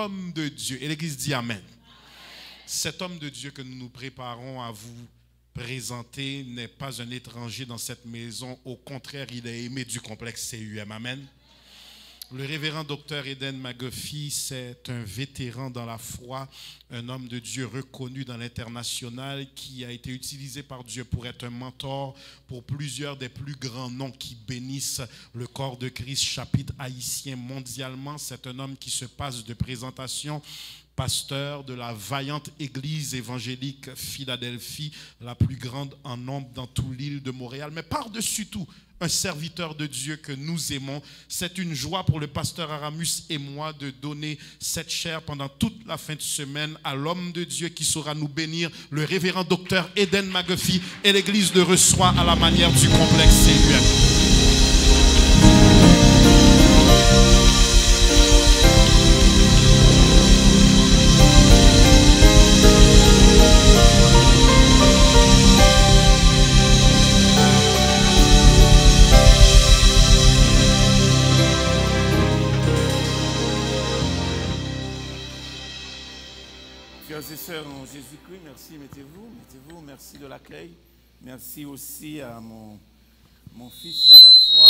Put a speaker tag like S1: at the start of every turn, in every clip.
S1: homme de Dieu. Et l'Église dit Amen. Cet homme de Dieu que nous nous préparons à vous présenter n'est pas un étranger dans cette maison. Au contraire, il est aimé du complexe CUM. Amen. Le révérend docteur Eden McGuffey, c'est un vétéran dans la foi, un homme de Dieu reconnu dans l'international qui a été utilisé par Dieu pour être un mentor pour plusieurs des plus grands noms qui bénissent le corps de Christ, chapitre haïtien mondialement. C'est un homme qui se passe de présentation. Pasteur de la vaillante église évangélique Philadelphie, la plus grande en nombre dans toute l'île de Montréal, mais par-dessus tout, un serviteur de Dieu que nous aimons. C'est une joie pour le pasteur Aramus et moi de donner cette chaire pendant toute la fin de semaine à l'homme de Dieu qui saura nous bénir, le révérend docteur Eden McGuffey, et l'église le reçoit à la manière du complexe CUM.
S2: Frères et sœurs en Jésus-Christ, merci, mettez-vous, merci de l'accueil. Merci aussi à mon fils dans la foi,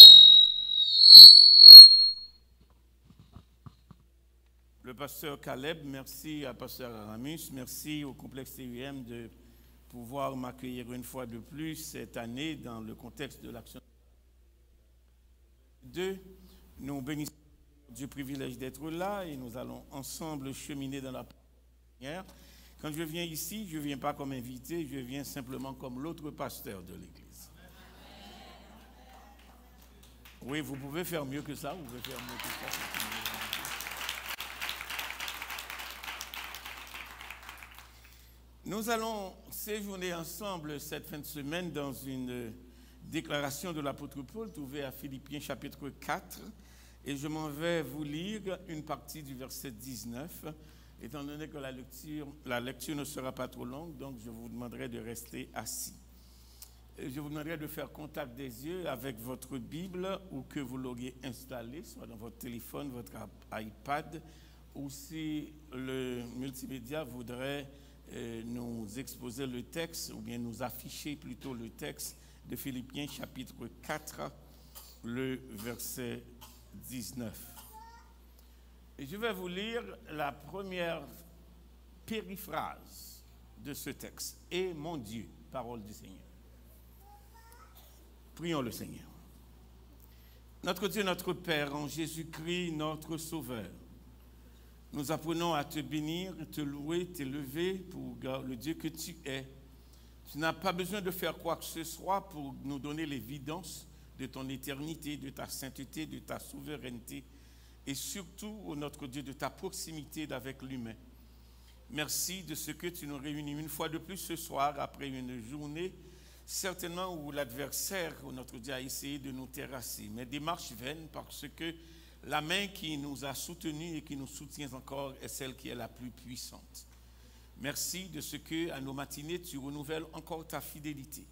S2: le pasteur Caleb, merci à pasteur Aramus, merci au complexe CUM de pouvoir m'accueillir une fois de plus cette année dans le contexte de l'action. Nous bénissons du privilège d'être là et nous allons ensemble cheminer dans la prière. Quand je viens ici, je ne viens pas comme invité, je viens simplement comme l'autre pasteur de l'église. Oui, vous pouvez faire mieux que ça, vous pouvez faire mieux que ça. Nous allons séjourner ensemble cette fin de semaine dans une déclaration de l'apôtre Paul trouvée à Philippiens chapitre 4. Et je m'en vais vous lire une partie du verset 19. Étant donné que la lecture ne sera pas trop longue, donc je vous demanderai de rester assis. Je vous demanderai de faire contact des yeux avec votre Bible ou que vous l'auriez installée, soit dans votre téléphone, votre iPad, ou si le multimédia voudrait nous exposer le texte, ou bien nous afficher plutôt le texte de Philippiens chapitre 4, le verset 19. Et je vais vous lire la première périphrase de ce texte. « Et mon Dieu, parole du Seigneur. » Prions le Seigneur. Notre Dieu, notre Père, en Jésus-Christ, notre Sauveur, nous apprenons à te bénir, te louer, t'élever pour le Dieu que tu es. Tu n'as pas besoin de faire quoi que ce soit pour nous donner l'évidence de ton éternité, de ta sainteté, de ta souveraineté, et surtout, ô notre Dieu, de ta proximité avec l'humain. Merci de ce que tu nous réunis une fois de plus ce soir, après une journée, certainement où l'adversaire, ô notre Dieu, a essayé de nous terrasser. Mais démarche vaine, parce que la main qui nous a soutenus et qui nous soutient encore est celle qui est la plus puissante. Merci de ce que, à nos matinées, tu renouvelles encore ta fidélité.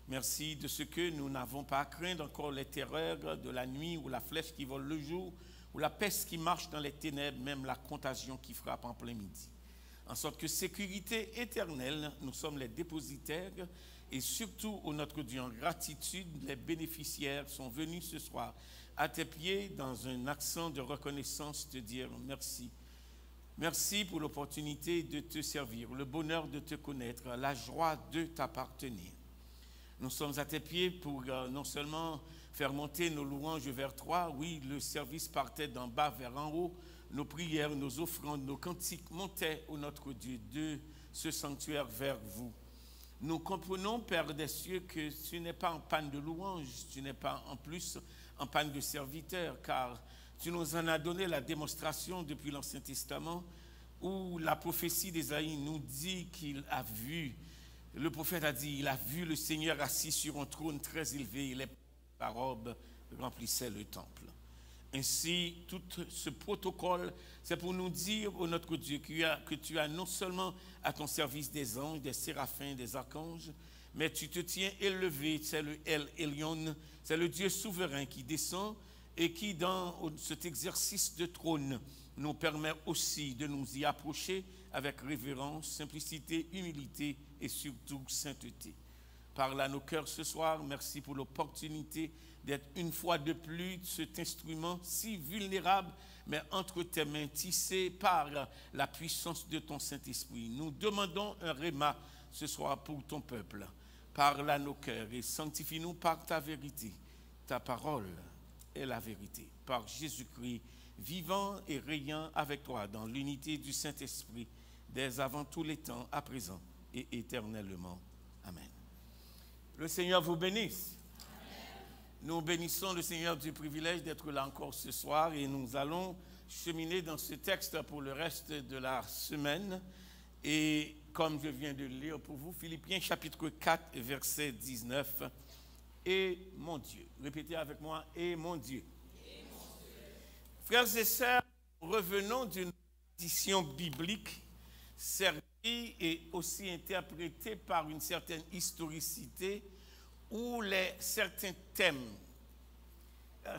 S2: Merci de ce que nous n'avons pas à craindre encore les terreurs de la nuit ou la flèche qui vole le jour, ou la peste qui marche dans les ténèbres, même la contagion qui frappe en plein midi. En sorte que sécurité éternelle, nous sommes les dépositaires et surtout, ô notre Dieu, en gratitude, les bénéficiaires sont venus ce soir à tes pieds dans un accent de reconnaissance, te dire merci. Merci pour l'opportunité de te servir, le bonheur de te connaître, la joie de t'appartenir. Nous sommes à tes pieds pour non seulement faire monter nos louanges vers toi. Oui, le service partait d'en bas vers en haut. Nos prières, nos offrandes, nos cantiques montaient, ô notre Dieu, de ce sanctuaire vers vous. Nous comprenons, Père des cieux, que tu n'es pas en panne de louanges, tu n'es pas en plus en panne de serviteurs, car tu nous en as donné la démonstration depuis l'Ancien Testament, où la prophétie d'Ésaïe nous dit qu'il a vu, le prophète a dit, il a vu le Seigneur assis sur un trône très élevé, il est la robe remplissait le temple. Ainsi, tout ce protocole, c'est pour nous dire, ô notre Dieu, que tu as non seulement à ton service des anges, des séraphins, des archanges, mais tu te tiens élevé, c'est le El Elyon, c'est le Dieu souverain qui descend et qui, dans cet exercice de trône, nous permet aussi de nous y approcher avec révérence, simplicité, humilité et surtout sainteté. Parle à nos cœurs ce soir. Merci pour l'opportunité d'être une fois de plus cet instrument si vulnérable, mais entre tes mains, tissé par la puissance de ton Saint-Esprit. Nous demandons un réma ce soir pour ton peuple. Parle à nos cœurs et sanctifie-nous par ta vérité. Ta parole est la vérité. Par Jésus-Christ, vivant et rayant avec toi dans l'unité du Saint-Esprit, dès avant tous les temps, à présent et éternellement. Amen. Le Seigneur vous bénisse. Amen. Nous bénissons le Seigneur du privilège d'être là encore ce soir et nous allons cheminer dans ce texte pour le reste de la semaine. Et comme je viens de le lire pour vous, Philippiens chapitre 4, verset 19. Et mon Dieu. Répétez avec moi, et mon Dieu. Et mon Dieu. Frères et sœurs, revenons d'une tradition biblique servie et aussi interprétée par une certaine historicité où certains thèmes,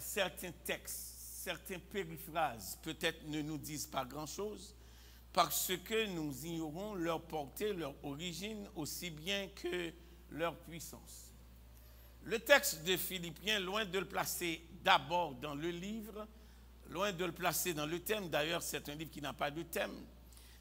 S2: certains textes, certaines périphrases peut-être ne nous disent pas grand-chose parce que nous ignorons leur portée, leur origine aussi bien que leur puissance. Le texte de Philippiens, loin de le placer d'abord dans le livre, loin de le placer dans le thème, d'ailleurs c'est un livre qui n'a pas de thème.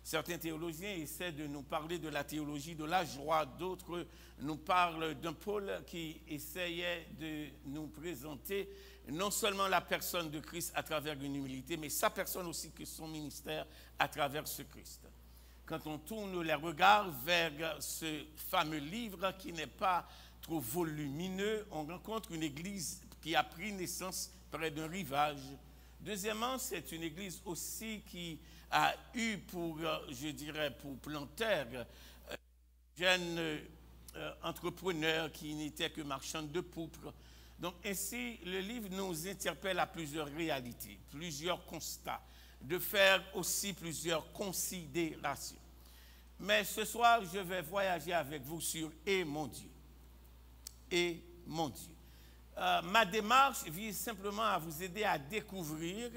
S2: Certains théologiens essaient de nous parler de la théologie de la joie, d'autres nous parlent d'un Paul qui essayait de nous présenter non seulement la personne de Christ à travers une humilité, mais sa personne aussi que son ministère à travers ce Christ. Quand on tourne les regards vers ce fameux livre qui n'est pas trop volumineux, on rencontre une église qui a pris naissance près d'un rivage. Deuxièmement, c'est une église aussi qui a eu pour, je dirais, pour planteur, jeune entrepreneur qui n'était que marchand de pourpre. Donc ainsi, le livre nous interpelle à plusieurs réalités, plusieurs constats, de faire aussi plusieurs considérations. Mais ce soir, je vais voyager avec vous sur « Et mon Dieu ». Et mon Dieu. Ma démarche vise simplement à vous aider à découvrir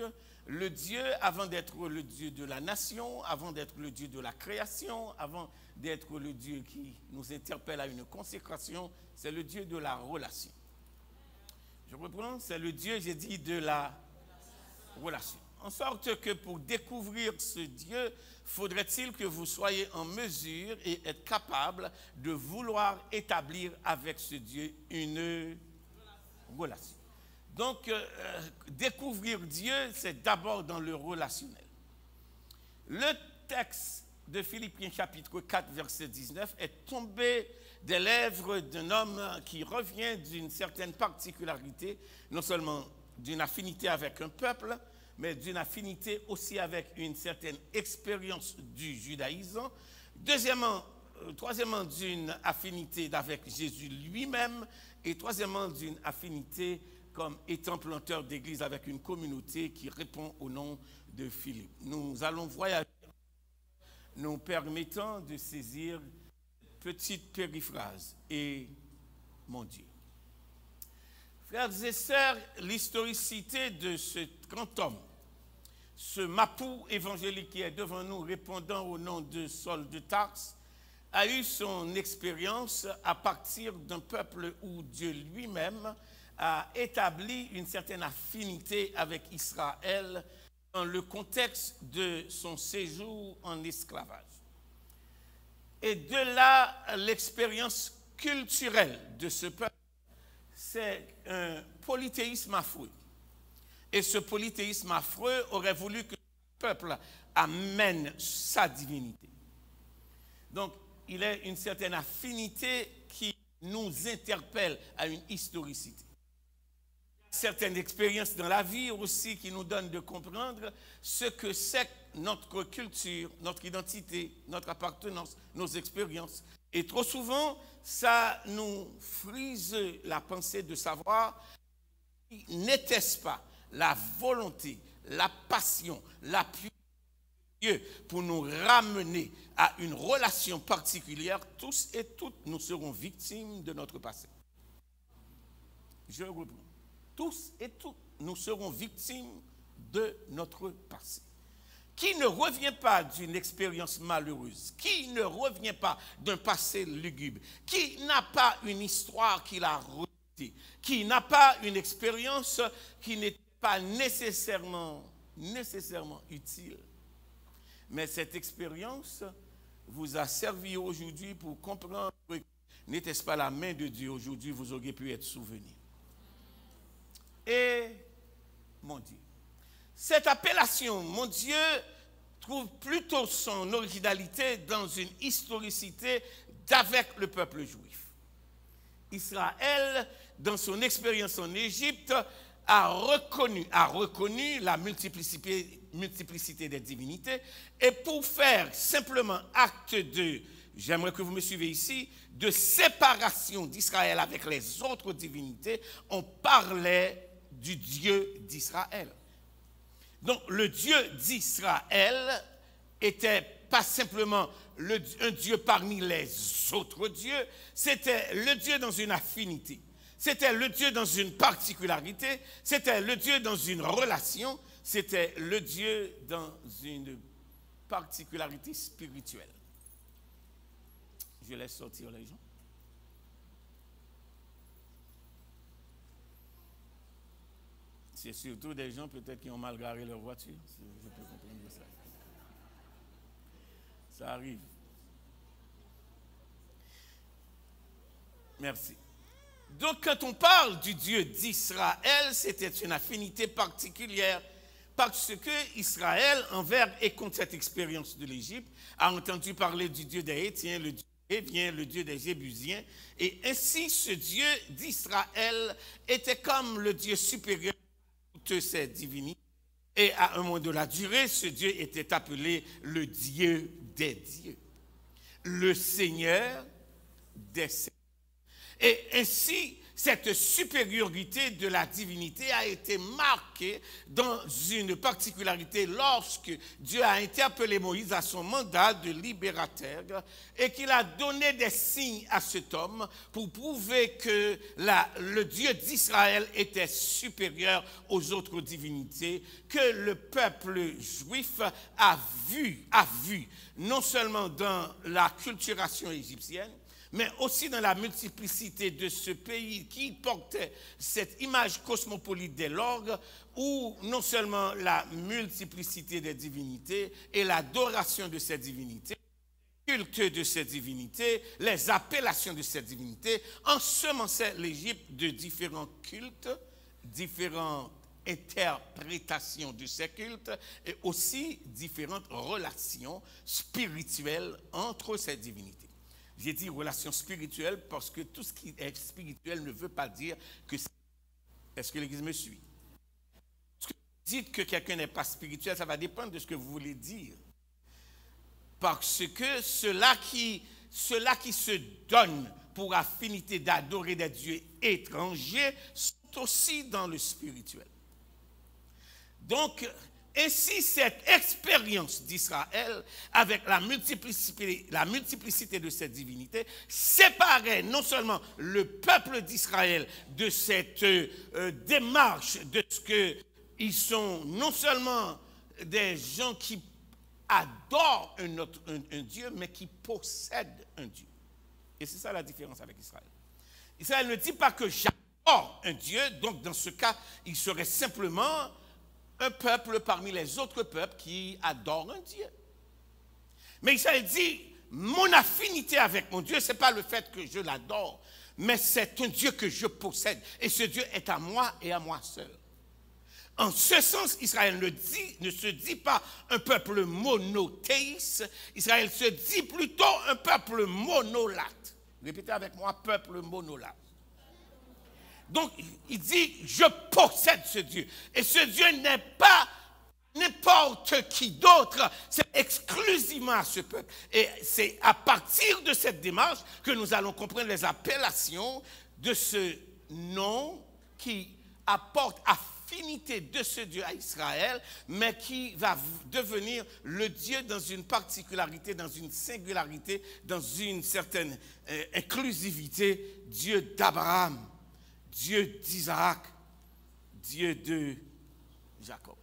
S2: le Dieu avant d'être le Dieu de la nation, avant d'être le Dieu de la création, avant d'être le Dieu qui nous interpelle à une consécration, c'est le Dieu de la relation. Je reprends, c'est le Dieu, j'ai dit, de la relation. En sorte que pour découvrir ce Dieu, faudrait-il que vous soyez en mesure et être capable de vouloir établir avec ce Dieu une relation. Donc, découvrir Dieu, c'est d'abord dans le relationnel. Le texte de Philippiens chapitre 4, verset 19 est tombé des lèvres d'un homme qui revient d'une certaine particularité, non seulement d'une affinité avec un peuple, mais d'une affinité aussi avec une certaine expérience du judaïsme. Troisièmement, d'une affinité avec Jésus lui-même. Et troisièmement, d'une affinité comme étant planteur d'église avec une communauté qui répond au nom de Philippe. Nous allons voyager, nous permettant de saisir une petite périphrase. Et mon Dieu. Frères et sœurs, l'historicité de ce grand homme, ce Mapou évangélique qui est devant nous répondant au nom de Saul de Tarse, a eu son expérience à partir d'un peuple où Dieu lui-même a établi une certaine affinité avec Israël dans le contexte de son séjour en esclavage. Et de là, l'expérience culturelle de ce peuple, c'est un polythéisme affreux. Et ce polythéisme affreux aurait voulu que le peuple amène sa divinité. Donc, il y a une certaine affinité qui nous interpelle à une historicité. Certaines expériences dans la vie aussi qui nous donnent de comprendre ce que c'est notre culture, notre identité, notre appartenance, nos expériences. Et trop souvent, ça nous frise la pensée de savoir, n'était-ce pas la volonté, la passion, l'appui de Dieu pour nous ramener à une relation particulière, tous et toutes, nous serons victimes de notre passé. Je reprends. Tous et toutes, nous serons victimes de notre passé. qui ne revient pas d'une expérience malheureuse, qui ne revient pas d'un passé lugubre, qui n'a pas une histoire qu'il a rejetée, qui n'a pas une expérience qui n'est pas nécessairement utile. Mais cette expérience vous a servi aujourd'hui pour comprendre que n'était-ce pas la main de Dieu aujourd'hui, vous auriez pu être souvenu. Et, mon Dieu, cette appellation, mon Dieu, trouve plutôt son originalité dans une historicité d'avec le peuple juif. Israël, dans son expérience en Égypte, a reconnu la multiplicité des divinités, et pour faire simplement acte de, j'aimerais que vous me suivez ici, de séparation d'Israël avec les autres divinités, on parlait du Dieu d'Israël. Donc le Dieu d'Israël était pas simplement un Dieu parmi les autres dieux, c'était le Dieu dans une affinité. C'était le Dieu dans une particularité, c'était le Dieu dans une relation, c'était le Dieu dans une particularité spirituelle. Je laisse sortir les gens. C'est surtout des gens peut-être qui ont mal garé leur voiture, si je peux comprendre ça. Ça arrive. Merci. Donc, quand on parle du Dieu d'Israël, c'était une affinité particulière parce que Israël, envers et contre cette expérience de l'Égypte, a entendu parler du Dieu des Hétiens, le Dieu des Héviens, le Dieu des Jébusiens, et ainsi ce Dieu d'Israël était comme le Dieu supérieur de toutes ces divinités. Et à un moment de la durée, ce Dieu était appelé le Dieu des dieux, le Seigneur des seigneurs. Et ainsi, cette supériorité de la divinité a été marquée dans une particularité lorsque Dieu a interpellé Moïse à son mandat de libérateur et qu'il a donné des signes à cet homme pour prouver que le Dieu d'Israël était supérieur aux autres divinités, que le peuple juif a vu non seulement dans la culturation égyptienne, mais aussi dans la multiplicité de ce pays qui portait cette image cosmopolite de l'orgue, où non seulement la multiplicité des divinités et l'adoration de ces divinités, le culte de ces divinités, les appellations de ces divinités, ensemençaient l'Égypte de différents cultes, différentes interprétations de ces cultes et aussi différentes relations spirituelles entre ces divinités. J'ai dit relation spirituelle parce que tout ce qui est spirituel ne veut pas dire que c'est... Est-ce que l'Église me suit? Parce que vous dites que quelqu'un n'est pas spirituel, ça va dépendre de ce que vous voulez dire. Parce que ceux-là qui se donnent pour affinité d'adorer des dieux étrangers sont aussi dans le spirituel. Donc, ainsi, cette expérience d'Israël avec la multiplicité de cette divinité séparait non seulement le peuple d'Israël de cette démarche de ce qu'ils sont non seulement des gens qui adorent un Dieu, mais qui possèdent un Dieu. Et c'est ça la différence avec Israël. Israël ne dit pas que j'adore un Dieu, donc dans ce cas, il serait simplement un peuple parmi les autres peuples qui adorent un Dieu. Mais Israël dit, mon affinité avec mon Dieu, ce n'est pas le fait que je l'adore, mais c'est un Dieu que je possède. Et ce Dieu est à moi et à moi seul. En ce sens, Israël ne se dit pas un peuple monothéiste, Israël se dit plutôt un peuple monolate. Répétez avec moi, peuple monolate. Donc, il dit, je possède ce Dieu. Et ce Dieu n'est pas n'importe qui d'autre, c'est exclusivement à ce peuple. Et c'est à partir de cette démarche que nous allons comprendre les appellations de ce nom qui apporte affinité de ce Dieu à Israël, mais qui va devenir le Dieu dans une particularité, dans une singularité, dans une certaine inclusivité, Dieu d'Abraham, Dieu d'Isaac, Dieu de Jacob.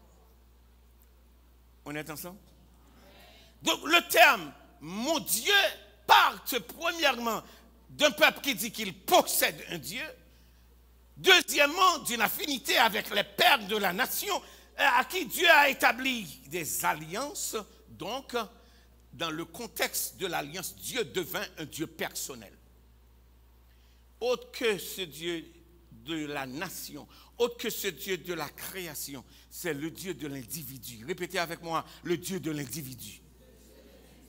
S2: On est ensemble? Donc le terme « mon Dieu » part premièrement d'un peuple qui dit qu'il possède un Dieu. Deuxièmement, d'une affinité avec les pères de la nation à qui Dieu a établi des alliances. Donc, dans le contexte de l'alliance, Dieu devint un Dieu personnel. Autre que ce Dieu de la nation, autre que ce Dieu de la création, c'est le Dieu de l'individu. Répétez avec moi, le Dieu de l'individu.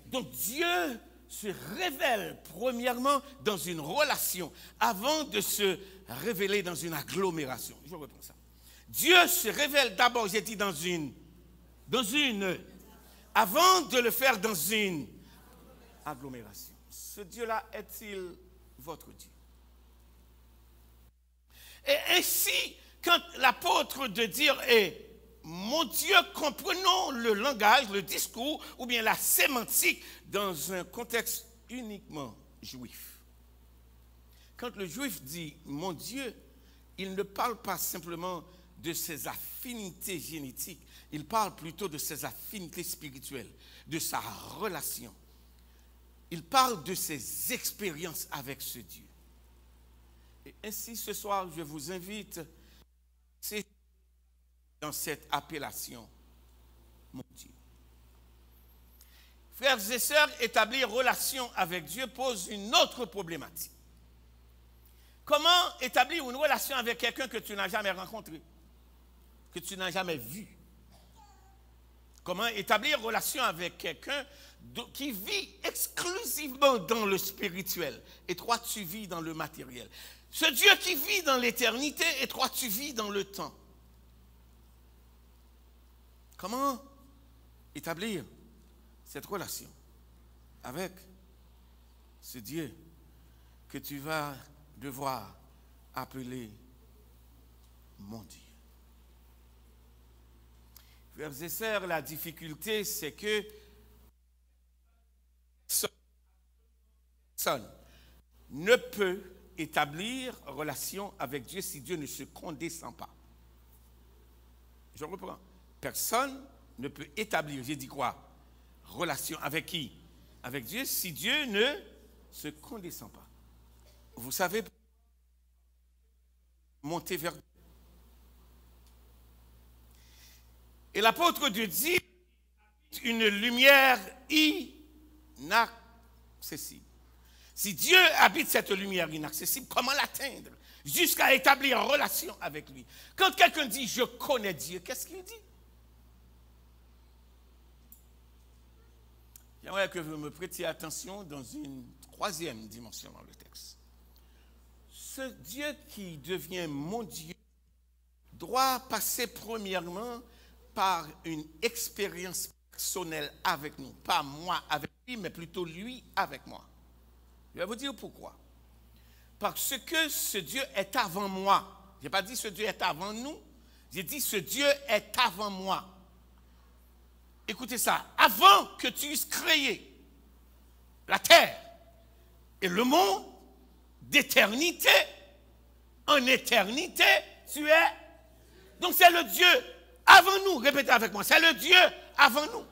S2: Donc Dieu se révèle premièrement dans une relation avant de se révéler dans une agglomération. Je reprends ça. Dieu se révèle d'abord, j'ai dit, dans une, avant de le faire dans une agglomération. Ce Dieu-là est-il votre Dieu? Et ainsi, quand l'apôtre de dire est mon Dieu, comprenons le langage, le discours ou bien la sémantique dans un contexte uniquement juif. Quand le juif dit mon Dieu, il ne parle pas simplement de ses affinités génétiques, il parle plutôt de ses affinités spirituelles, de sa relation. Il parle de ses expériences avec ce Dieu. Et ainsi, ce soir, je vous invite dans cette appellation, mon Dieu. Frères et sœurs, établir relation avec Dieu pose une autre problématique. Comment établir une relation avec quelqu'un que tu n'as jamais rencontré, que tu n'as jamais vu? Comment établir relation avec quelqu'un qui vit exclusivement dans le spirituel et toi tu vis dans le matériel? Ce Dieu qui vit dans l'éternité et toi tu vis dans le temps. Comment établir cette relation avec ce Dieu que tu vas devoir appeler mon Dieu? Frères et sœurs, la difficulté, c'est que personne ne peut établir relation avec Dieu si Dieu ne se condescend pas. Je reprends. Personne ne peut établir, j'ai dit quoi? Relation avec qui? Avec Dieu, si Dieu ne se condescend pas. Vous savez, monter vers Dieu. Et l'apôtre Dieu dit une lumière inaccessible. Si Dieu habite cette lumière inaccessible, comment l'atteindre? Jusqu'à établir une relation avec lui. Quand quelqu'un dit je connais Dieu, qu'est-ce qu'il dit? J'aimerais que vous me prêtiez attention dans une troisième dimension dans le texte. Ce Dieu qui devient mon Dieu doit passer premièrement par une expérience personnelle avec nous. Pas moi avec lui, mais plutôt lui avec moi. Je vais vous dire pourquoi. Parce que ce Dieu est avant moi. Je n'ai pas dit ce Dieu est avant nous. J'ai dit ce Dieu est avant moi. Écoutez ça. Avant que tu eusses créé la terre et le monde, d'éternité en éternité, tu es. Donc c'est le Dieu avant nous. Répétez avec moi. C'est le Dieu avant nous.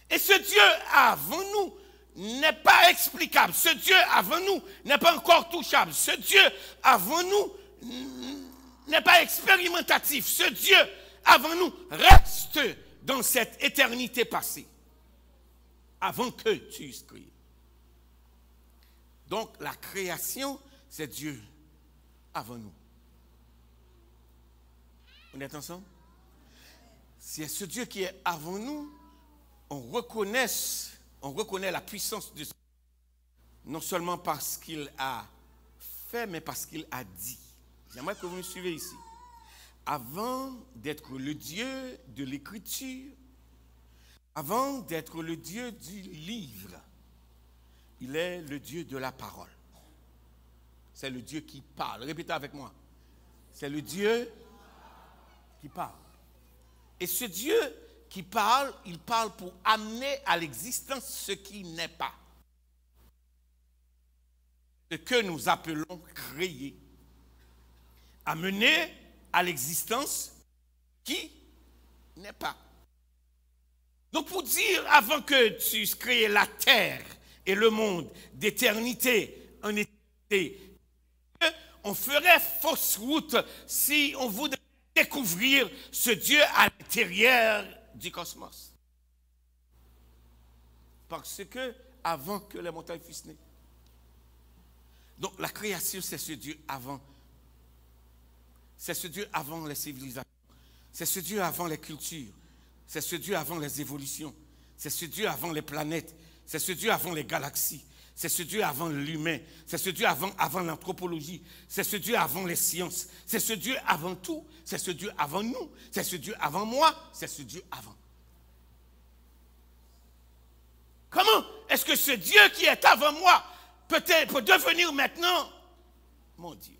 S2: Et ce Dieu avant nous n'est pas explicable. Ce Dieu avant nous n'est pas encore touchable. Ce Dieu avant nous n'est pas expérimentatif. Ce Dieu avant nous reste dans cette éternité passée. Avant que tu eusses créé. Donc la création, c'est Dieu avant nous. On est ensemble? C'est ce Dieu qui est avant nous. On reconnaît la puissance de Dieu, non seulement parce qu'il a fait, mais parce qu'il a dit. J'aimerais que vous me suivez ici. Avant d'être le Dieu de l'écriture, avant d'être le Dieu du livre, il est le Dieu de la parole. C'est le Dieu qui parle. Répétez avec moi. C'est le Dieu qui parle. Et ce Dieu qui parle, il parle pour amener à l'existence ce qui n'est pas. Ce que nous appelons créer. Amener à l'existence qui n'est pas. Donc pour dire, avant que tu crées la terre et le monde d'éternité en éternité, on ferait fausse route si on voudrait découvrir ce Dieu à l'intérieur du cosmos. Parce que, avant que les montagnes fussent nées. Donc la création, c'est ce Dieu avant. C'est ce Dieu avant les civilisations. C'est ce Dieu avant les cultures. C'est ce Dieu avant les évolutions. C'est ce Dieu avant les planètes. C'est ce Dieu avant les galaxies. C'est ce Dieu avant l'humain. C'est ce Dieu avant l'anthropologie. C'est ce Dieu avant les sciences. C'est ce Dieu avant tout. C'est ce Dieu avant nous. C'est ce Dieu avant moi. C'est ce Dieu avant. Comment est-ce que ce Dieu qui est avant moi peut devenir maintenant mon Dieu?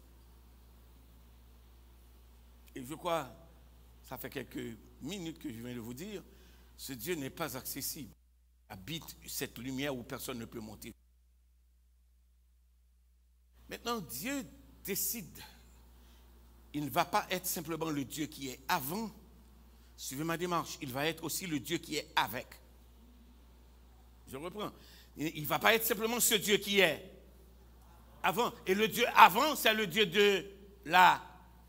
S2: Et je crois, ça fait quelques minutes que je viens de vous dire, ce Dieu n'est pas accessible. Habite cette lumière où personne ne peut monter. Maintenant, Dieu décide. Il ne va pas être simplement le Dieu qui est avant. Suivez ma démarche. Il va être aussi le Dieu qui est avec. Je reprends. Il ne va pas être simplement ce Dieu qui est avant. Et le Dieu avant, c'est le Dieu de la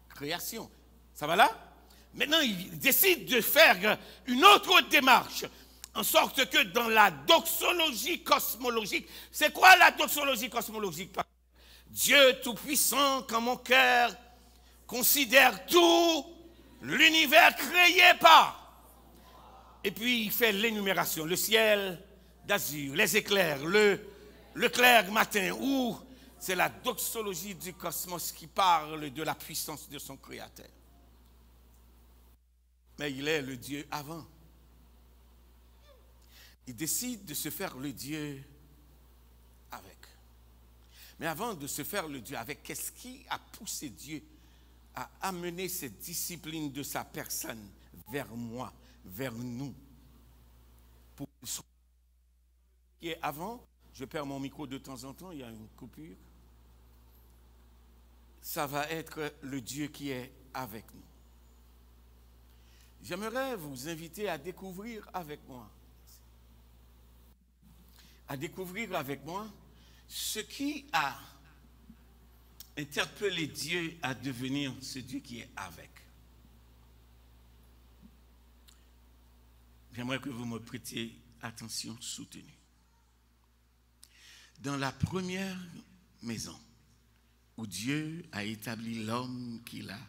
S2: création. Ça va là? Maintenant, il décide de faire une autre démarche. En sorte que dans la doxologie cosmologique, c'est quoi la doxologie cosmologique? Dieu tout-puissant, quand mon cœur considère tout l'univers créé par. Et puis il fait l'énumération, le ciel d'azur, les éclairs, le clair matin, où c'est la doxologie du cosmos qui parle de la puissance de son Créateur. Mais il est le Dieu avant. Il décide de se faire le Dieu avec. Mais avant de se faire le Dieu avec, qu'est-ce qui a poussé Dieu à amener cette discipline de sa personne vers moi, vers nous? Pour qui est avant, je perds mon micro de temps en temps, il y a une coupure. Ça va être le Dieu qui est avec nous. J'aimerais vous inviter à découvrir avec moi. À découvrir avec moi ce qui a interpellé Dieu à devenir ce Dieu qui est avec. J'aimerais que vous me prêtiez attention soutenue. Dans la première maison où Dieu a établi l'homme qu'il a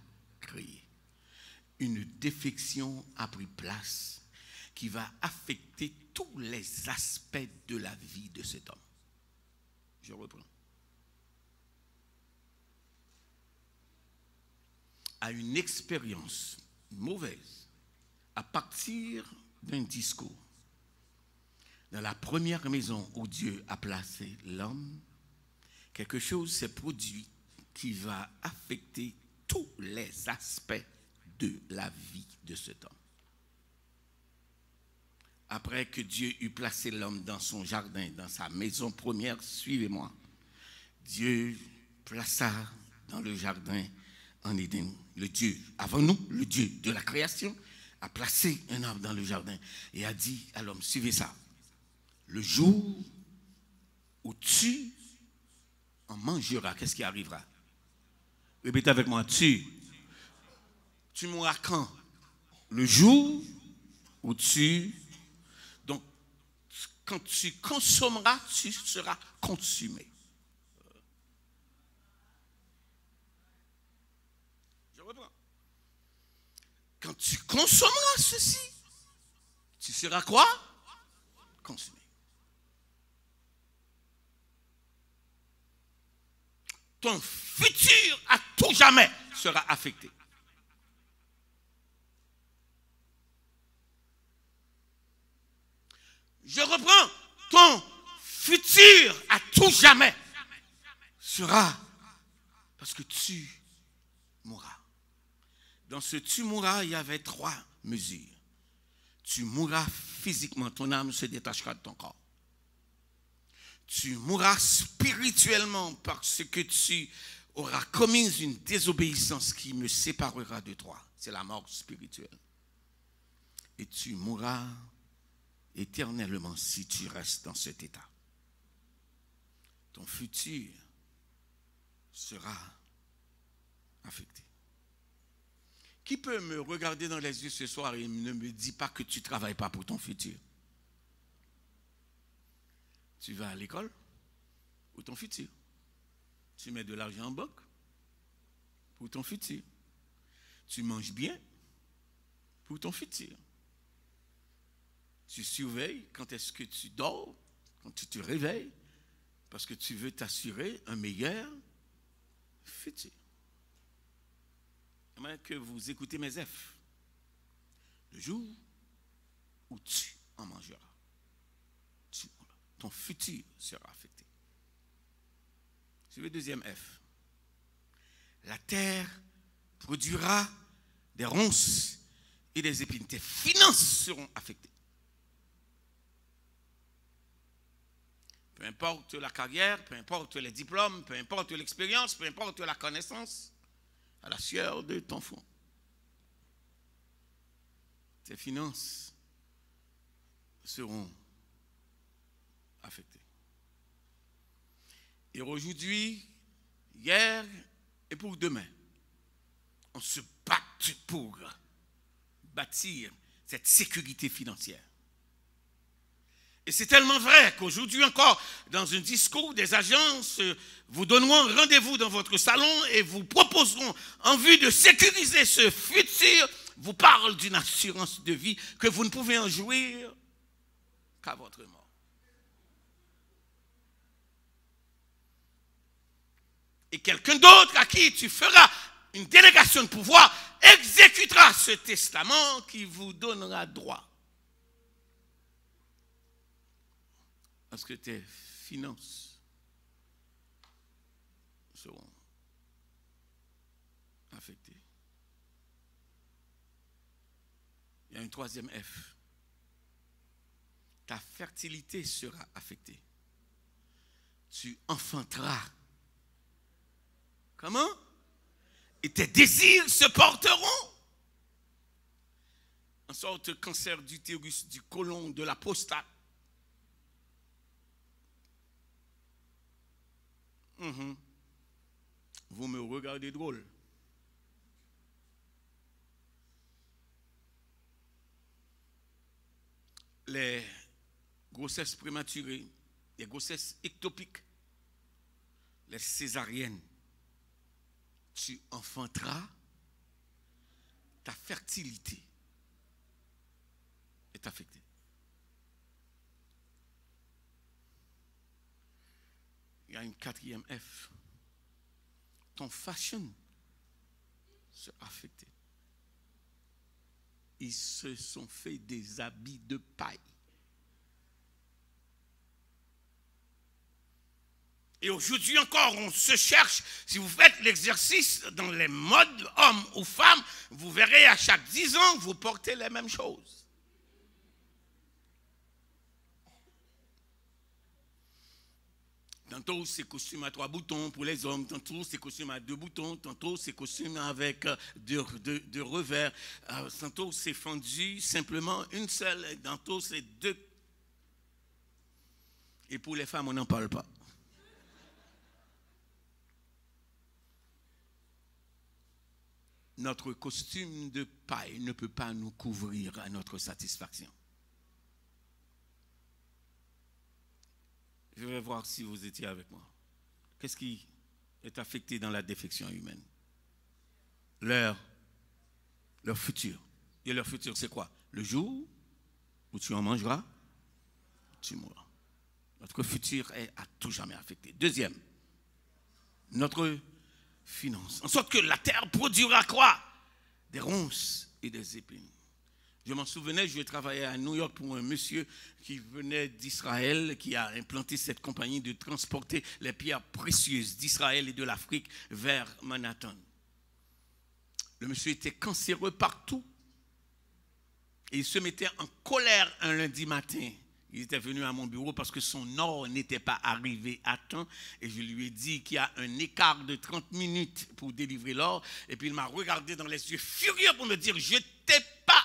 S2: créé, une défection a pris place qui va affecter tous les aspects de la vie de cet homme. Je reprends. À une expérience mauvaise, à partir d'un discours, dans la première maison où Dieu a placé l'homme, quelque chose s'est produit qui va affecter tous les aspects de la vie de cet homme. Après que Dieu eut placé l'homme dans son jardin, dans sa maison première, suivez-moi, Dieu plaça dans le jardin en Éden, le Dieu, avant nous, le Dieu de la création, a placé un arbre dans le jardin et a dit à l'homme, suivez ça, le jour où tu en mangeras, qu'est-ce qui arrivera? Répétez avec moi, tu mourras quand? Le jour où donc, quand tu consommeras, tu seras consumé. Je reprends. Quand tu consommeras ceci, tu seras quoi? Consumé. Ton futur à tout jamais sera affecté. Je reprends, ton futur à tout jamais sera parce que tu mourras. Dans ce tu mourras, il y avait 3 mesures. Tu mourras physiquement, ton âme se détachera de ton corps. Tu mourras spirituellement parce que tu auras commis une désobéissance qui me séparera de toi. C'est la mort spirituelle. et tu mourras éternellement si tu restes dans cet état. Ton futur sera affecté. Qui peut me regarder dans les yeux ce soir et ne me dit pas que tu ne travailles pas pour ton futur? Tu vas à l'école pour ton futur. Tu mets de l'argent en banque pour ton futur. Tu manges bien pour ton futur. Tu surveilles quand est-ce que tu dors, quand tu te réveilles, parce que tu veux t'assurer un meilleur futur. J'aimerais que vous écoutez mes F. Le jour où tu en mangeras, ton futur sera affecté. C'est le deuxième F. La terre produira des ronces et des épines. Tes finances seront affectées. Peu importe la carrière, peu importe les diplômes, peu importe l'expérience, peu importe la connaissance, à la sueur de ton front. Tes finances seront affectées. Et aujourd'hui, hier et pour demain, on se bat pour bâtir cette sécurité financière. Et c'est tellement vrai qu'aujourd'hui encore, dans un discours, des agences vous donneront rendez-vous dans votre salon et vous proposeront, en vue de sécuriser ce futur, vous parlent d'une assurance de vie que vous ne pouvez en jouir qu'à votre mort. Et quelqu'un d'autre à qui tu feras une délégation de pouvoir exécutera ce testament qui vous donnera droit. Parce que tes finances seront affectées. Il y a une troisième F. Ta fertilité sera affectée. Tu enfanteras. Comment? Et tes désirs se porteront. En sorte cancer d'utérus, du côlon, de la prostate. Vous me regardez drôle. Les grossesses prématurées, les grossesses ectopiques, les césariennes, tu enfanteras, ta fertilité est affectée. Il y a une quatrième F. Ton fashion sera affecté. Ils se sont fait des habits de paille. Et aujourd'hui encore, on se cherche. Si vous faites l'exercice dans les modes hommes ou femmes, vous verrez à chaque 10 ans, vous portez les mêmes choses. Tantôt, c'est costume à 3 boutons pour les hommes. Tantôt, c'est costume à 2 boutons. Tantôt, c'est costume avec de revers. Tantôt, c'est fendu simplement une seule. Tantôt, c'est 2. Et pour les femmes, on n'en parle pas. Notre costume de paille ne peut pas nous couvrir à notre satisfaction. Je vais voir si vous étiez avec moi. Qu'est-ce qui est affecté dans la défection humaine? Leur futur. Et leur futur, c'est quoi? Le jour où tu en mangeras, tu mourras. Notre futur est à tout jamais affecté. Deuxième, notre finance. En sorte que la terre produira quoi? Des ronces et des épines. Je m'en souvenais, je travaillais à New York pour un monsieur qui venait d'Israël, qui a implanté cette compagnie de transporter les pierres précieuses d'Israël et de l'Afrique vers Manhattan. Le monsieur était cancéreux partout. Et il se mettait en colère un lundi matin. Il était venu à mon bureau parce que son or n'était pas arrivé à temps. Et je lui ai dit qu'il y a un écart de 30 minutes pour délivrer l'or. Et puis il m'a regardé dans les yeux furieux pour me dire, je t'ai pas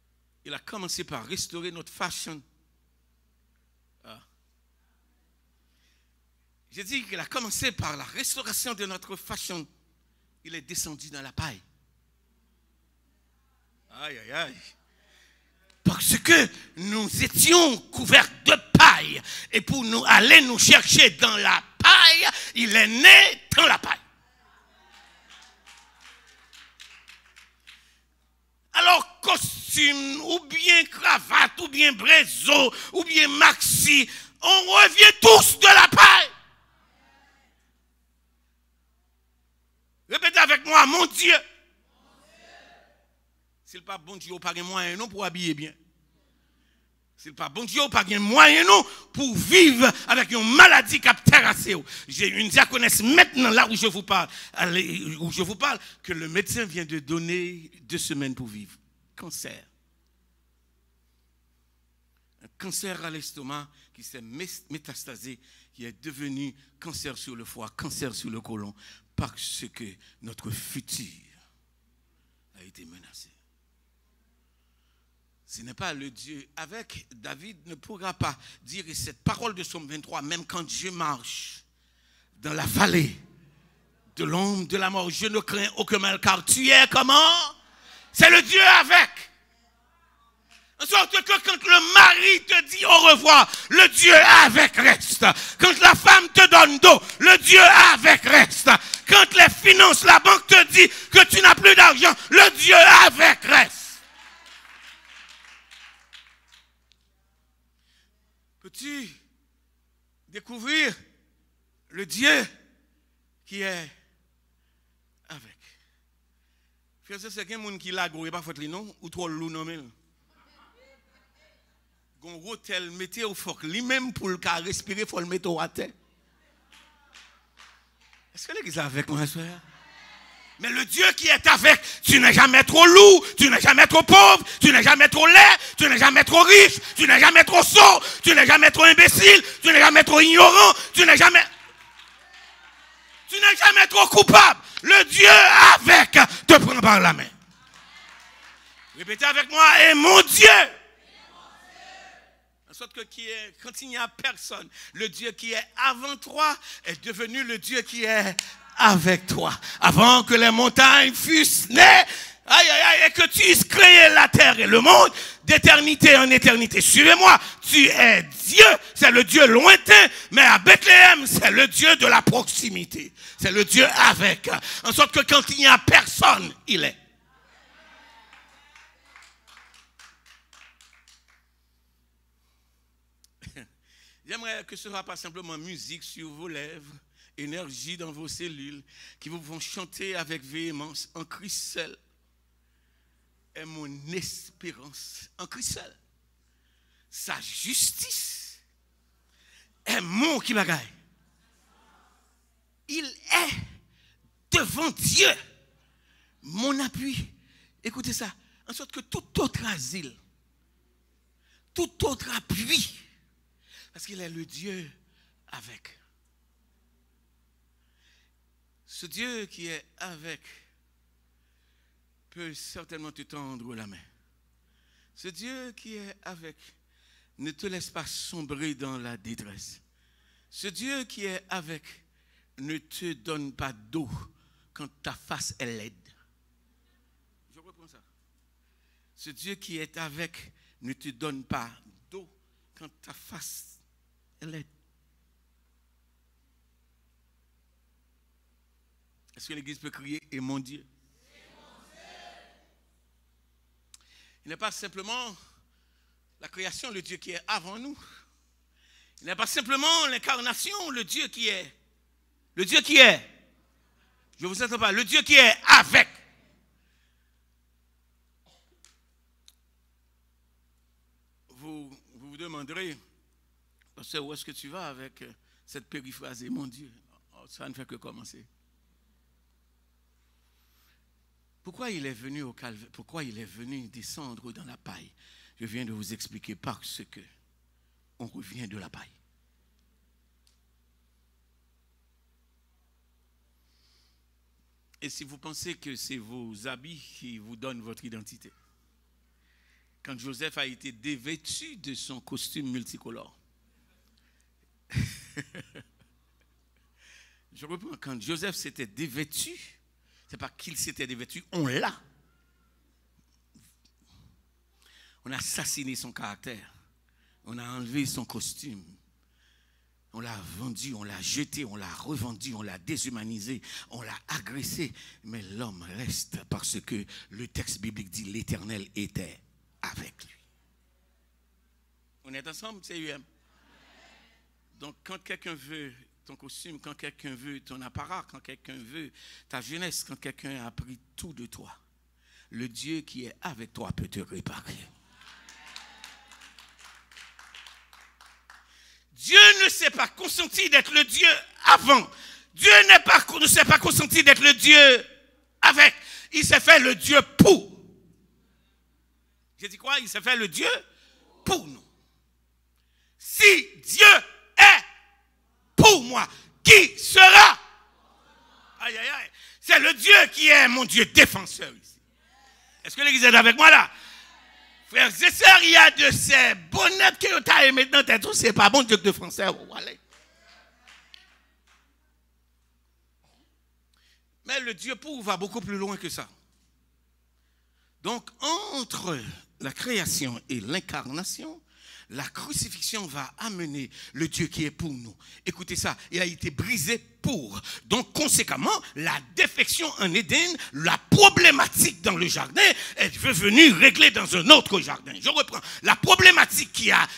S2: il a commencé par restaurer notre fashion. J'ai dit qu'il a commencé par la restauration de notre fashion. Il est descendu dans la paille. Aïe, aïe, aïe. Parce que nous étions couverts de paille. Et pour nous aller nous chercher dans la paille, il est né dans la paille. Alors, costume, ou bien cravate, ou bien brézo, ou bien maxi, on revient tous de la paille. Répétez avec moi, mon Dieu. Si le pas bon Dieu, pas de moyen non pour habiller bien. Si le pas bon Dieu, pas de moyen non pour vivre avec une maladie qui a terrassé. J'ai une diaconesse maintenant là où je vous parle, que le médecin vient de donner 2 semaines pour vivre. Cancer. Un cancer à l'estomac qui s'est métastasé, qui est devenu cancer sur le foie, cancer sur le côlon, parce que notre futur a été menacé. Ce n'est pas le Dieu. Avec David ne pourra pas dire cette parole de Psaume 23, même quand je marche dans la vallée de l'ombre de la mort, je ne crains aucun mal, car tu es comment? C'est le Dieu avec. En sorte que quand le mari te dit au revoir, le Dieu avec reste. Quand la femme te donne dos, le Dieu avec reste. Quand les finances, la banque te dit que tu n'as plus d'argent, le Dieu avec reste. Peux-tu découvrir le Dieu qui est avec? Frère, c'est quelqu'un qui l'a gros, il pas fait le nom, ou trop loup nommé. Gon hôtel mettez au foc, lui-même pour le cas respirer, il faut le mettre à terre. Est-ce que l'église est avec moi, soeur? Mais le Dieu qui est avec, tu n'es jamais trop lourd, tu n'es jamais trop pauvre, tu n'es jamais trop laid, tu n'es jamais trop riche, tu n'es jamais trop sot, tu n'es jamais trop imbécile, tu n'es jamais trop ignorant, tu n'es jamais trop coupable. Le Dieu avec te prend par la main. Répétez avec moi, et mon Dieu. En sorte que quand il n'y a personne, le Dieu qui est avant toi est devenu le Dieu qui est avec toi. Avant que les montagnes fussent nées, aïe, aïe, aïe, et que tu eusses créé la terre et le monde, d'éternité en éternité. Suivez-moi, tu es Dieu, c'est le Dieu lointain, mais à Bethléem, c'est le Dieu de la proximité. C'est le Dieu avec. En sorte que quand il n'y a personne, il est. J'aimerais que ce ne soit pas simplement musique sur vos lèvres, énergie dans vos cellules, qui vous vont chanter avec véhémence. En Christ seul est mon espérance. En Christ seul. Sa justice est mon qui bagaille. Il est devant Dieu mon appui. Écoutez ça. En sorte que tout autre asile, tout autre appui, parce qu'il est le Dieu avec. Ce Dieu qui est avec peut certainement te tendre la main. Ce Dieu qui est avec ne te laisse pas sombrer dans la détresse. Ce Dieu qui est avec ne te donne pas d'eau quand ta face est laide. Je reprends ça. Ce Dieu qui est avec ne te donne pas d'eau quand ta face est laide. Est-ce que l'Église peut crier « Et mon Dieu » ? Il n'est pas simplement la création, le Dieu qui est avant nous. Il n'est pas simplement l'incarnation, le Dieu qui est. Le Dieu qui est. Je ne vous entends pas. Le Dieu qui est avec. Vous vous demanderez, où est-ce que tu vas avec cette périphrasée, mon Dieu? Ça ne fait que commencer. Pourquoi il est venu au calvaire? Pourquoi il est venu descendre dans la paille? Je viens de vous expliquer parce que on revient de la paille. Et si vous pensez que c'est vos habits qui vous donnent votre identité, quand Joseph a été dévêtu de son costume multicolore. Je reprends, quand Joseph s'était dévêtu, c'est pas qu'il s'était dévêtu, on l'a. On a assassiné son caractère. On a enlevé son costume. On l'a vendu, on l'a jeté, on l'a revendu, on l'a déshumanisé, on l'a agressé. Mais l'homme reste parce que le texte biblique dit l'Éternel était avec lui. On est ensemble, c'est UM. Donc quand quelqu'un veut ton costume, quand quelqu'un veut ton apparat, quand quelqu'un veut ta jeunesse, quand quelqu'un a pris tout de toi, le Dieu qui est avec toi peut te réparer. Dieu ne s'est pas consenti d'être le Dieu avant. Dieu ne s'est pas consenti d'être le Dieu avec. Il s'est fait le Dieu pour. J'ai dit quoi? Il s'est fait le Dieu pour nous. Si Dieu est pour moi, qui sera? Aïe, aïe, aïe. C'est le Dieu qui est mon Dieu défenseur ici. Est-ce que l'église est avec moi là? Frères et sœurs, il y a de ces bonnettes que tu as maintenant, c'est pas bon Dieu défenseur. Mais le Dieu pour va beaucoup plus loin que ça. Donc, entre la création et l'incarnation, la crucifixion va amener le Dieu qui est pour nous. Écoutez ça, il a été brisé pour. Donc, conséquemment, la défection en Éden, la problématique dans le jardin, est venue régler dans un autre jardin. Je reprends. La problématique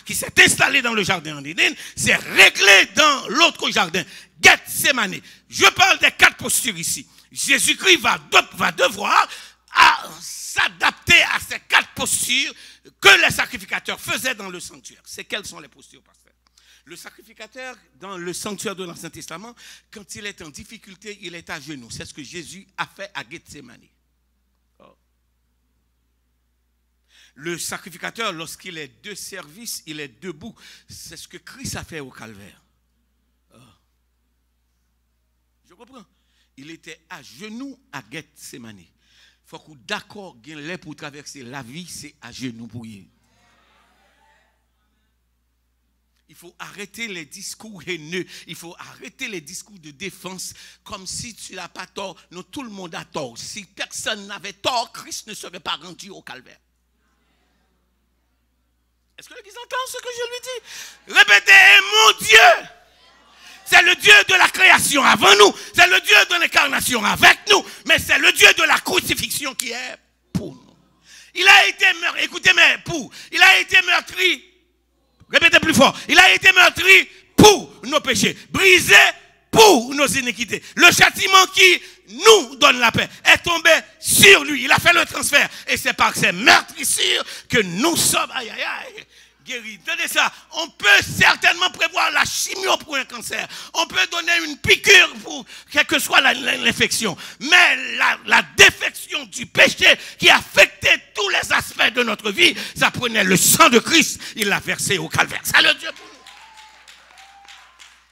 S2: qui s'est installée dans le jardin en Éden, c'est réglée dans l'autre jardin. Gethsémane. Je parle des 4 postures ici. Jésus-Christ va devoir s'adapter à ces 4 postures que les sacrificateurs faisaient dans le sanctuaire. C'est quelles sont les postures, pasteur? Le sacrificateur dans le sanctuaire de l'Ancien Testament, quand il est en difficulté, il est à genoux. C'est ce que Jésus a fait à Gethsémane. Oh. Le sacrificateur, lorsqu'il est de service, il est debout. C'est ce que Christ a fait au calvaire. Oh. Je comprends. Il était à genoux à Gethsémane. Il faut qu'on d'accord pour traverser la vie, c'est à genoux pour y. Il faut arrêter les discours haineux. Il faut arrêter les discours de défense comme si tu n'as pas tort. Non, tout le monde a tort. Si personne n'avait tort, Christ ne serait pas rendu au calvaire. Est-ce que l'église entend ce que je lui dis? Répétez, mon Dieu! C'est le Dieu de la création avant nous. C'est le Dieu de l'incarnation avec nous. Mais c'est le Dieu de la crucifixion qui est pour nous. Il a été meurtri. Écoutez, mais pour. Il a été meurtri. Répétez plus fort. Il a été meurtri pour nos péchés. Brisé pour nos iniquités. Le châtiment qui nous donne la paix est tombé sur lui. Il a fait le transfert. Et c'est par ces meurtrissures que nous sommes. Aïe, aïe, aïe. Guéri. Tenez ça, on peut certainement prévoir la chimio pour un cancer. On peut donner une piqûre pour quelle que soit l'infection. Mais la défection du péché qui affectait tous les aspects de notre vie, ça prenait le sang de Christ, il l'a versé au calvaire. C'est le Dieu pour nous.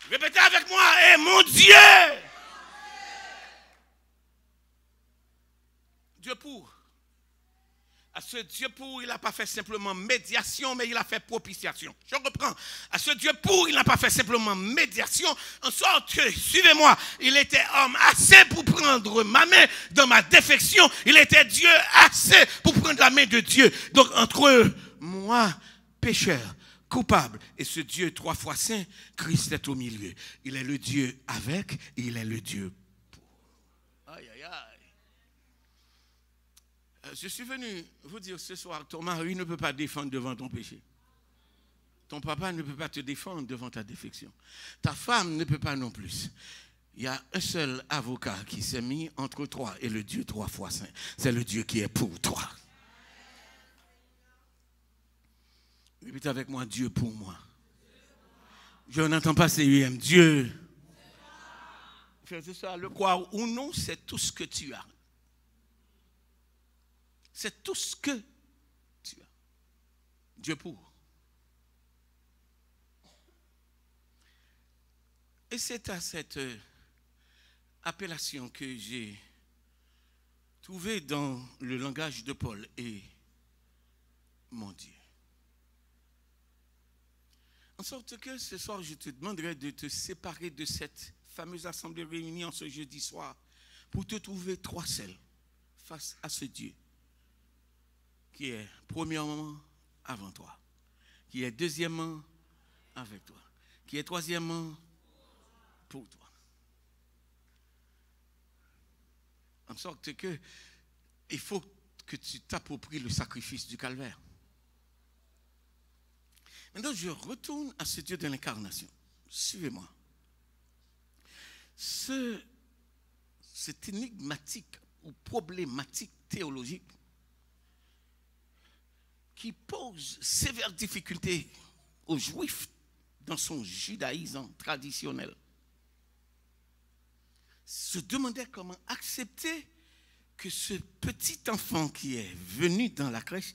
S2: Répétez avec moi, et mon Dieu. Dieu pour. À ce Dieu pour, il n'a pas fait simplement médiation, mais il a fait propitiation. Je reprends. À ce Dieu pour, il n'a pas fait simplement médiation, en sorte que, suivez-moi, il était homme assez pour prendre ma main dans ma défection. Il était Dieu assez pour prendre la main de Dieu. Donc, entre moi, pécheur, coupable, et ce Dieu 3 fois saint, Christ est au milieu. Il est le Dieu avec, et il est le Dieu pour. Aïe, aïe, aïe. Je suis venu vous dire ce soir, ton mari ne peut pas défendre devant ton péché. Ton papa ne peut pas te défendre devant ta défection. Ta femme ne peut pas non plus. Il y a un seul avocat qui s'est mis entre toi et le Dieu 3 fois saint. C'est le Dieu qui est pour toi. Répète avec moi, Dieu pour moi. Je n'entends pas CUM. Dieu. C'est ça, le croire ou non, c'est tout ce que tu as. C'est tout ce que tu as. Dieu pour. Et c'est à cette appellation que j'ai trouvé dans le langage de Paul et mon Dieu. En sorte que ce soir, je te demanderai de te séparer de cette fameuse assemblée réunie en ce jeudi soir pour te trouver toi seul face à ce Dieu qui est premièrement avant toi, qui est deuxièmement avec toi, qui est troisièmement pour toi. En sorte que il faut que tu t'appropries le sacrifice du calvaire. Maintenant, je retourne à ce Dieu de l'incarnation. Suivez-moi. Cette énigmatique ou problématique théologique qui pose sévères difficultés aux Juifs dans son judaïsme traditionnel, se demandait comment accepter que ce petit enfant qui est venu dans la crèche,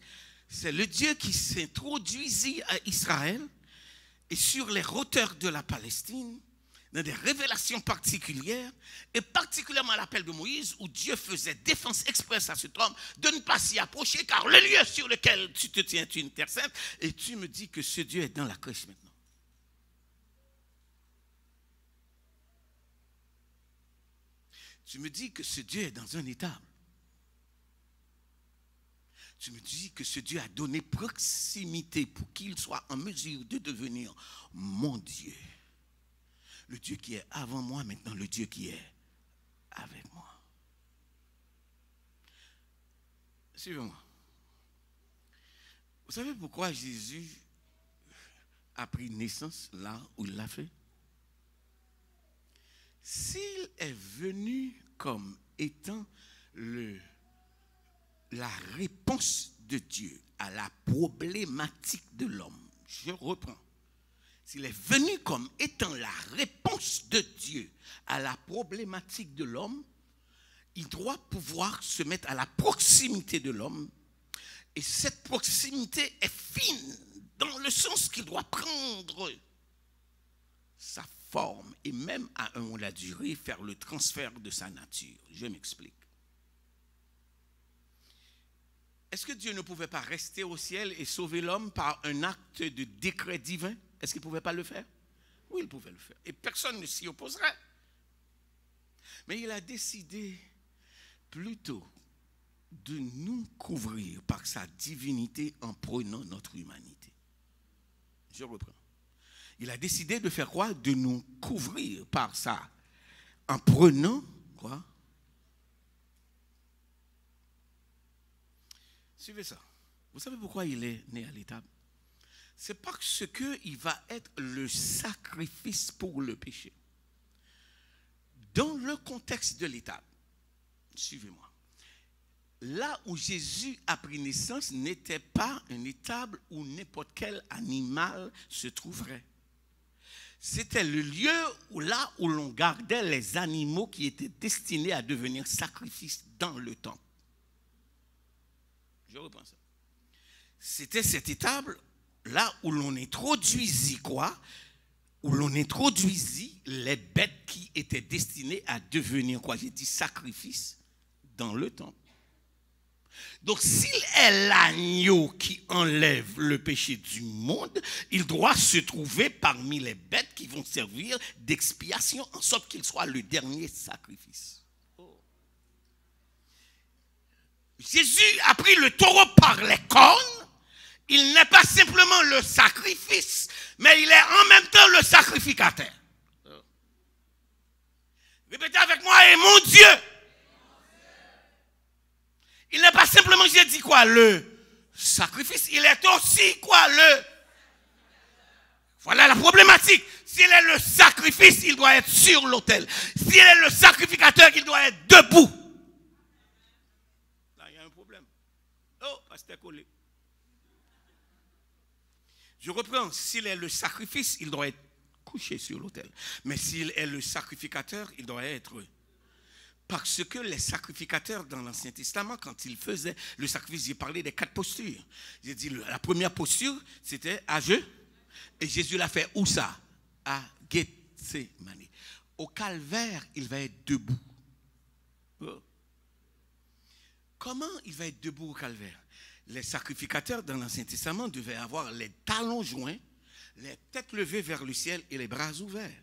S2: c'est le Dieu qui s'introduisit à Israël et sur les hauteurs de la Palestine, dans des révélations particulières, et particulièrement à l'appel de Moïse, où Dieu faisait défense expresse à cet homme de ne pas s'y approcher, car le lieu sur lequel tu te tiens est une terre sainte, et tu me dis que ce Dieu est dans la crèche maintenant. Tu me dis que ce Dieu est dans un étable. Tu me dis que ce Dieu a donné proximité pour qu'il soit en mesure de devenir mon Dieu. Le Dieu qui est avant moi, maintenant le Dieu qui est avec moi. Suivez-moi. Vous savez pourquoi Jésus a pris naissance là où il l'a fait? S'il est venu comme étant la réponse de Dieu à la problématique de l'homme, je reprends. S'il est venu comme étant la réponse de Dieu à la problématique de l'homme, il doit pouvoir se mettre à la proximité de l'homme. Et cette proximité est fine dans le sens qu'il doit prendre sa forme et même à un la durée faire le transfert de sa nature. Je m'explique. Est-ce que Dieu ne pouvait pas rester au ciel et sauver l'homme par un acte de décret divin? Est-ce qu'il ne pouvait pas le faire? Oui, il pouvait le faire. Et personne ne s'y opposerait. Mais il a décidé plutôt de nous couvrir par sa divinité en prenant notre humanité. Je reprends. Il a décidé de faire quoi? De nous couvrir par ça. En prenant quoi? Suivez ça. Vous savez pourquoi il est né à l'étable? C'est parce qu'il va être le sacrifice pour le péché. Dans le contexte de l'étable, suivez-moi. Là où Jésus a pris naissance n'était pas une étable où n'importe quel animal se trouverait. C'était le lieu là où l'on gardait les animaux qui étaient destinés à devenir sacrifices dans le temple. Je reprends ça. C'était cette étable là où l'on introduisit quoi? Où l'on introduisit les bêtes qui étaient destinées à devenir quoi? J'ai dit sacrifices dans le temple. Donc, s'il est l'agneau qui enlève le péché du monde, il doit se trouver parmi les bêtes qui vont servir d'expiation, en sorte qu'il soit le dernier sacrifice. Oh. Jésus a pris le taureau par les cornes. Il n'est pas simplement le sacrifice, mais il est en même temps le sacrificateur. Oh. Répétez avec moi, et mon Dieu. Il n'est pas simplement, j'ai dit quoi, le sacrifice, il est aussi quoi, le... Voilà la problématique. S'il est le sacrifice, il doit être sur l'autel. S'il est le sacrificateur, il doit être debout. Là, il y a un problème. Oh, pasteur collé. Je reprends. S'il est le sacrifice, il doit être couché sur l'autel. Mais s'il est le sacrificateur, il doit être... Parce que les sacrificateurs dans l'Ancien Testament, quand ils faisaient le sacrifice, j'ai parlé des 4 postures. J'ai dit, la première posture, c'était à jeun. Et Jésus l'a fait où ça? À Gethsémani. Au calvaire, il va être debout. Oh. Comment il va être debout au calvaire? Les sacrificateurs dans l'Ancien Testament devaient avoir les talons joints, les têtes levées vers le ciel et les bras ouverts.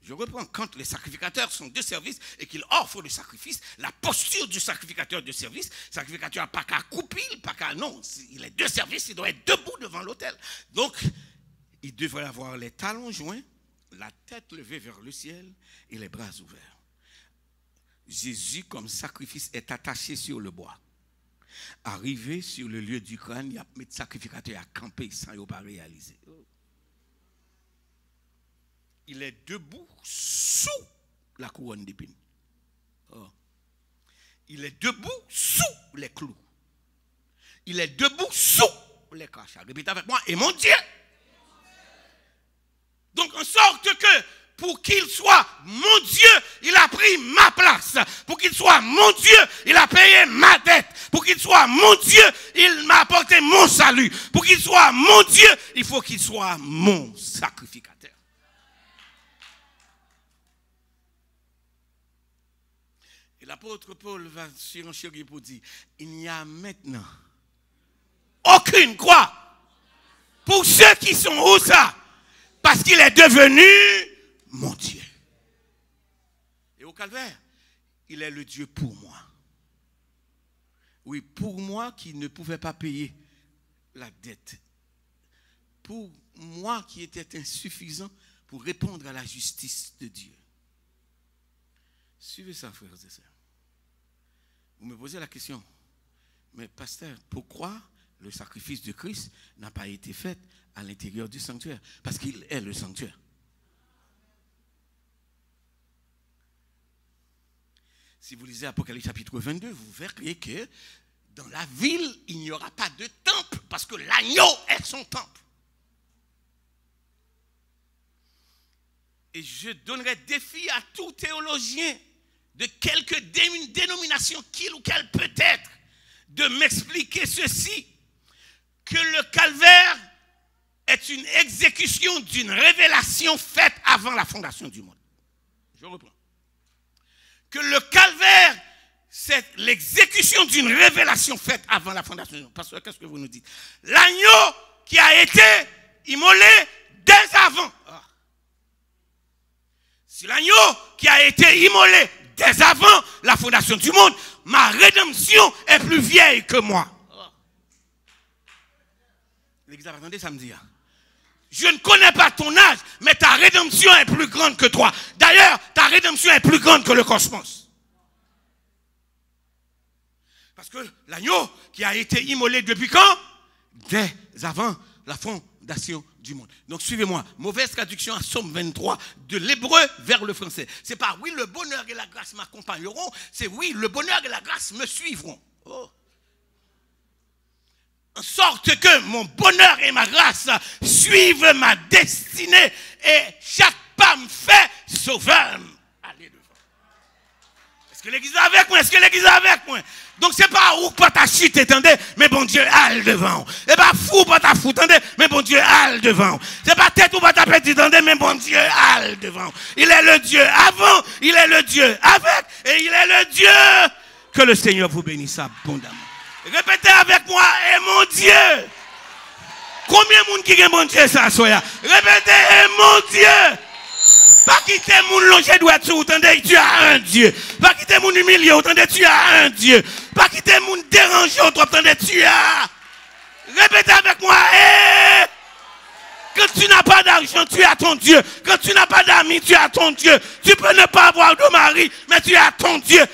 S2: Je reprends, quand les sacrificateurs sont de service et qu'ils offrent le sacrifice, la posture du sacrificateur de service, le sacrificateur n'a pas qu'à couper, pas qu'à... Non, il est de service, il doit être debout devant l'autel. Donc, il devrait avoir les talons joints, la tête levée vers le ciel et les bras ouverts. Jésus, comme sacrifice, est attaché sur le bois. Arrivé sur le lieu du crâne, il y a mis le sacrificateur à camper sans ne pas réaliser. Il est debout sous la couronne d'épines. Oh. Il est debout sous les clous. Il est debout sous les crachats. Répétez avec moi, et mon Dieu. Donc en sorte que pour qu'il soit mon Dieu, il a pris ma place. Pour qu'il soit mon Dieu, il a payé ma dette. Pour qu'il soit mon Dieu, il m'a apporté mon salut. Pour qu'il soit mon Dieu, il faut qu'il soit mon sacrificateur. Et l'apôtre Paul va surenchérir pour dire, il n'y a maintenant aucune croix pour ceux qui sont où ça? Parce qu'il est devenu mon Dieu. Et au calvaire, il est le Dieu pour moi. Oui, pour moi qui ne pouvais pas payer la dette. Pour moi qui était insuffisant pour répondre à la justice de Dieu. Suivez ça, frères et sœurs. Vous me posez la question, mais pasteur, pourquoi le sacrifice de Christ n'a pas été fait à l'intérieur du sanctuaire? Parce qu'il est le sanctuaire. Si vous lisez Apocalypse chapitre 22, vous verrez que dans la ville, il n'y aura pas de temple parce que l'agneau est son temple. Et je donnerai défi à tout théologien de quelque dénomination qu'il ou qu'elle peut être de m'expliquer ceci, que le calvaire est une exécution d'une révélation faite avant la fondation du monde. Je reprends. Que le calvaire, c'est l'exécution d'une révélation faite avant la fondation du monde. Parce que qu'est-ce que vous nous dites? L'agneau qui a été immolé dès avant. Ah. Si l'agneau qui a été immolé dès avant la fondation du monde, ma rédemption est plus vieille que moi. Ah. L'église, attendez, ça me dit. Je ne connais pas ton âge, mais ta rédemption est plus grande que toi. D'ailleurs, ta rédemption est plus grande que le cosmos. Parce que l'agneau qui a été immolé depuis quand? Dès avant la fondation du monde. Donc suivez-moi, mauvaise traduction à Somme 23, de l'hébreu vers le français. C'est pas oui, le bonheur et la grâce m'accompagneront, c'est oui, le bonheur et la grâce me suivront. Oh. En sorte que mon bonheur et ma grâce suivent ma destinée et chaque pas me fait sauveur. Allez devant. Est-ce que l'église est avec moi? Est-ce que l'église est avec moi? Donc c'est pas où pas ta chute, attendez, mais bon Dieu, allez devant. C'est pas fou, pas ta fou, attendez, mais bon Dieu, allez devant. C'est pas tête ou pas ta petite, attendez, mais bon Dieu, allez devant. Il est le Dieu avant, il est le Dieu avec, et il est le Dieu. Que le Seigneur vous bénisse abondamment. Répétez avec moi, et mon Dieu. Combien de monde qui est mon Dieu ça, soya? Répétez, et mon Dieu. Pas quitter mon longer doit tout, attendez, tu as un Dieu. Pas quitter mon humilié, attendez, tu as un Dieu. Pas quitter mon déranger, attendez, tu as. Répétez avec moi, et quand tu n'as pas d'argent, tu as ton Dieu. Quand tu n'as pas d'amis, tu as ton Dieu. Tu peux ne pas avoir de mari, mais tu as ton Dieu.